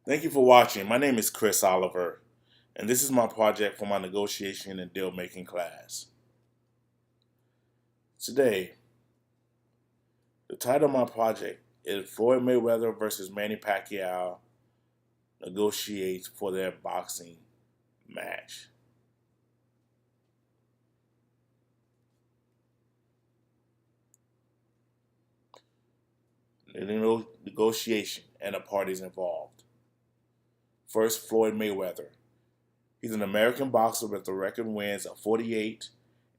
Thank you for watching. My name is Chris Oliver, and this is my project for my negotiation and deal making class. Today, the title of my project is Floyd Mayweather versus Manny Pacquiao negotiates for their boxing match. The negotiation and the parties involved. First, Floyd Mayweather. He's an American boxer with a record wins of 48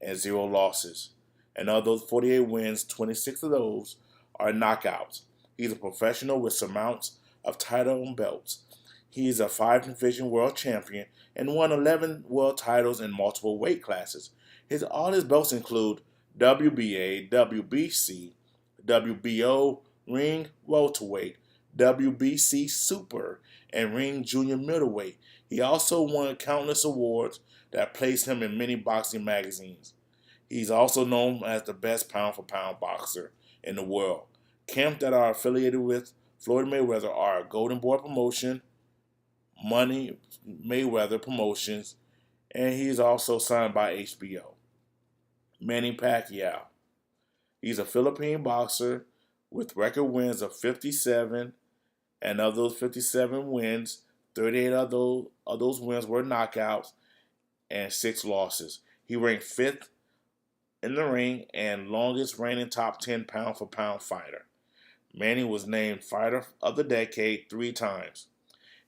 and 0 losses. And of those 48 wins, 26 of those are knockouts. He's a professional with some amounts of title and belts. He is a 5 division world champion and won 11 world titles in multiple weight classes. All his belts include WBA, WBC, WBO, Ring Welterweight, WBC Super, and Ring Junior Middleweight. He also won countless awards that placed him in many boxing magazines. He's also known as the best pound for pound boxer in the world. Camps that are affiliated with Floyd Mayweather are Golden Boy Promotion, Money Mayweather Promotions, and he's also signed by HBO. Manny Pacquiao. He's a Philippine boxer with record wins of 57, and of those 57 wins, 38 of those wins were knockouts and 6 losses. He ranked 5th in the ring and longest reigning top 10 pound for pound fighter. Manny was named Fighter of the Decade 3 times.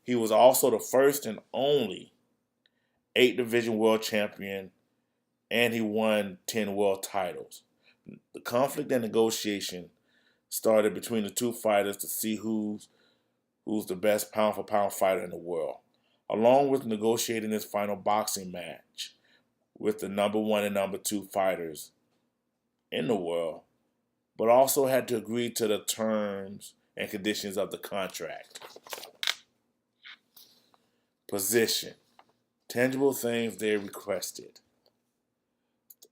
He was also the first and only 8 division world champion, and he won 10 world titles. The conflict and negotiation started between the two fighters to see who's the best pound for pound fighter in the world, along with negotiating this final boxing match with the number 1 and number 2 fighters in the world, but also had to agree to the terms and conditions of the contract. Position. Tangible things they requested.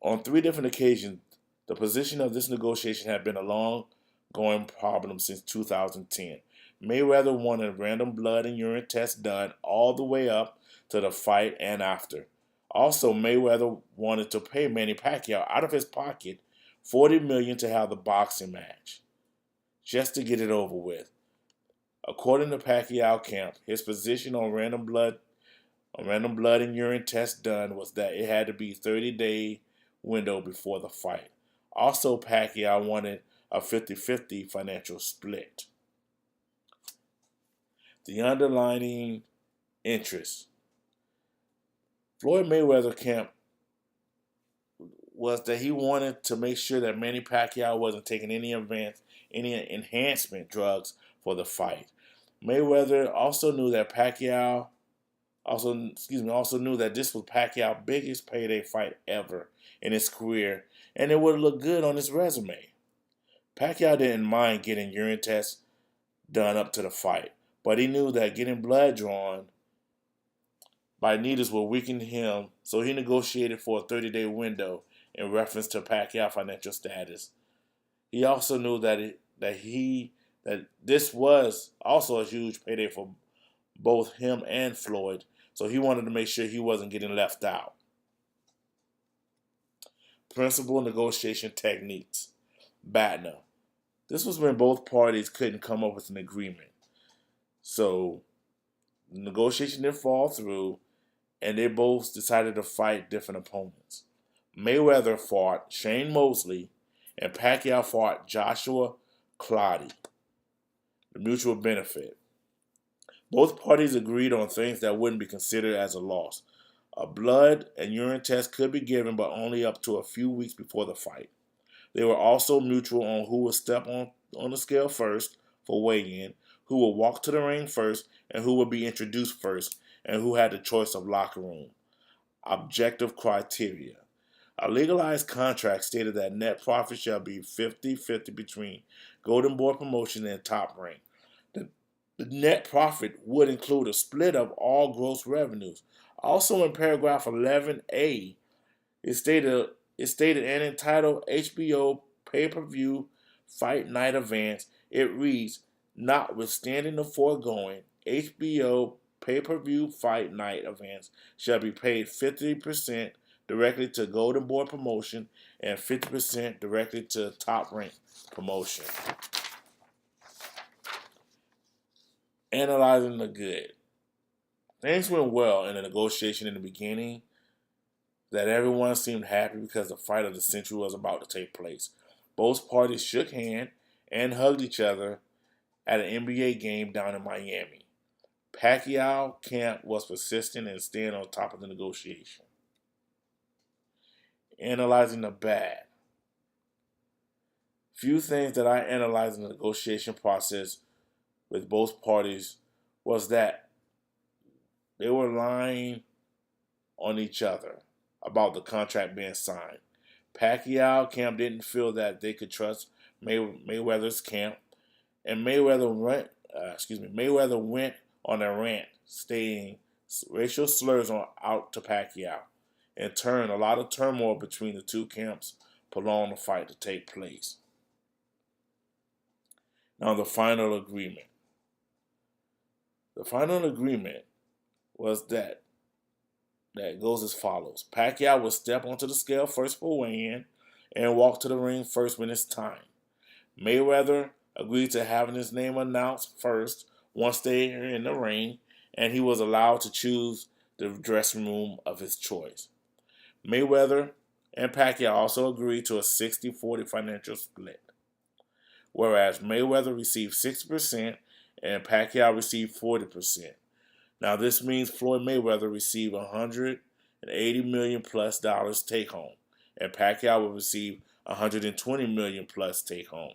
On 3 different occasions, the position of this negotiation had been a long-going problem since 2010. Mayweather wanted random blood and urine tests done all the way up to the fight and after. Also, Mayweather wanted to pay Manny Pacquiao out of his pocket $40 million to have the boxing match, just to get it over with. According to Pacquiao camp, his position on random blood and urine tests done was that it had to be 30-day window before the fight. Also, Pacquiao wanted a 50-50 financial split. The underlying interest. Floyd Mayweather camp was that he wanted to make sure that Manny Pacquiao wasn't taking any enhancement drugs for the fight. Mayweather also knew that also knew that this was Pacquiao's biggest payday fight ever in his career, and it would look good on his resume. Pacquiao didn't mind getting urine tests done up to the fight, but he knew that getting blood drawn by needles would weaken him, so he negotiated for a 30-day window in reference to Pacquiao's financial status. He also knew that this was also a huge payday for both him and Floyd, so he wanted to make sure he wasn't getting left out. Principal negotiation techniques. BATNA. This was when both parties couldn't come up with an agreement. So the negotiation didn't fall through, and they both decided to fight different opponents. Mayweather fought Shane Mosley, and Pacquiao fought Joshua Clottey. The mutual benefit. Both parties agreed on things that wouldn't be considered as a loss. A blood and urine test could be given, but only up to a few weeks before the fight. They were also mutual on who would step on the scale first for weigh-in, who would walk to the ring first, and who would be introduced first, and who had the choice of locker room. Objective criteria. A legalized contract stated that net profit shall be 50-50 between Golden Boy Promotion and Top Rank. The net profit would include a split of all gross revenues. Also in paragraph 11A, it stated and entitled HBO pay-per-view fight night events, it reads, notwithstanding the foregoing, HBO pay-per-view fight night events shall be paid 50% directly to Golden Boy Promotion and 50% directly to Top Rank Promotion. Analyzing the good. Things went well in the negotiation in the beginning, that everyone seemed happy because the fight of the century was about to take place. Both parties shook hands and hugged each other at an NBA game down in Miami. Pacquiao camp was persistent and staying on top of the negotiation. Analyzing the bad. Few things that I analyzed in the negotiation process with both parties was that they were lying on each other about the contract being signed. Pacquiao camp didn't feel that they could trust Mayweather's camp, and Mayweather went on a rant, stating racial slurs out to Pacquiao. In turn, a lot of turmoil between the two camps prolonged the fight to take place. Now, the final agreement. The final agreement was that goes as follows. Pacquiao will step onto the scale first for weigh-in and walk to the ring first when it's time. Mayweather agreed to having his name announced first once they are in the ring, and he was allowed to choose the dressing room of his choice. Mayweather and Pacquiao also agreed to a 60-40 financial split, whereas Mayweather received 60% and Pacquiao received 40%. Now this means Floyd Mayweather received $180 million plus take home, and Pacquiao will receive $120 million plus take home,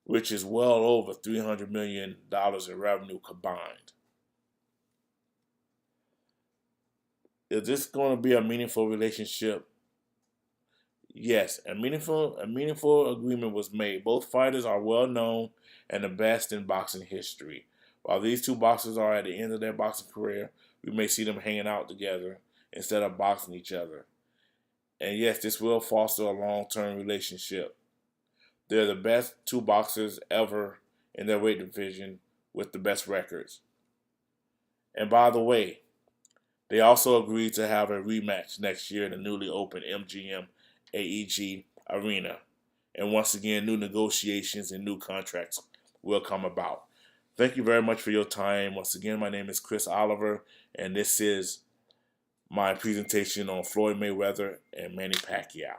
which is well over $300 million in revenue combined. Is this going to be a meaningful relationship? Yes, a meaningful agreement was made. Both fighters are well known and the best in boxing history. While these two boxers are at the end of their boxing career, we may see them hanging out together instead of boxing each other. And yes, this will foster a long-term relationship. They're the best two boxers ever in their weight division with the best records. And by the way, they also agreed to have a rematch next year in the newly opened MGM AEG Arena. And once again, new negotiations and new contracts will come about. Thank you very much for your time. Once again, my name is Chris Oliver, and this is my presentation on Floyd Mayweather and Manny Pacquiao.